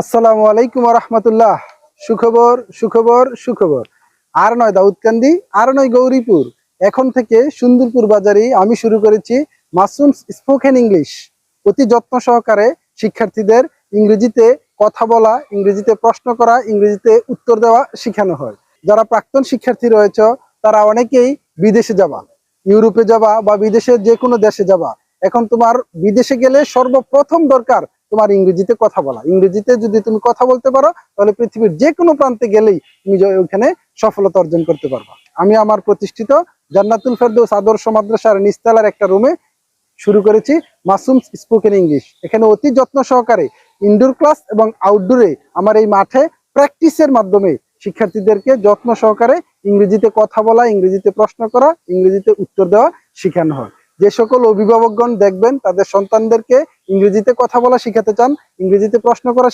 আসসালামু আলাইকুম রহমতুল্লাহ। সুখবর সুখবর সুখবর। আর নয় দাউদকান্দি, আর নয় গৌরীপুর, এখন থেকে সুন্দরপুর বাজারে আমি শুরু করেছি মাসুমস স্পোকেন ইংলিশ। অতি যত্ন সহকারে শিক্ষার্থীদের ইংরেজিতে কথা বলা, ইংরেজিতে প্রশ্ন করা, ইংরেজিতে উত্তর দেওয়া শেখানো হয়। যারা প্রাক্তন শিক্ষার্থী রয়েছে তারা অনেকেই বিদেশে যাবা, ইউরোপে যাবা বা বিদেশের যে কোনো দেশে যাবা। এখন তোমার বিদেশে গেলে সর্বপ্রথম দরকার তোমার ইংরেজিতে কথা বলা। ইংরেজিতে যদি তুমি কথা বলতে পারো তাহলে পৃথিবীর যে কোনো প্রান্তে গেলেই তুমি ওখানে সফলতা অর্জন করতে পারবা। আমি আমার প্রতিষ্ঠিত জান্নাতুল ফেরদৌস আদর্শ মাদ্রাসার নিচতলার একটা রুমে শুরু করেছি মাসুমস স্পোকেন ইংলিশ। এখানে অতি যত্ন সহকারে ইনডোর ক্লাস এবং আউটডোরে আমার এই মাঠে প্র্যাকটিসের মাধ্যমে শিক্ষার্থীদেরকে যত্ন সহকারে ইংরেজিতে কথা বলা, ইংরেজিতে প্রশ্ন করা, ইংরেজিতে উত্তর দেওয়া শেখানো হয়। যে সকল অভিভাবকগণ দেখবেন তাদের সন্তানদেরকে ইংরেজিতে কথা বলা শিখাতে চান, ইংরেজিতে প্রশ্ন করা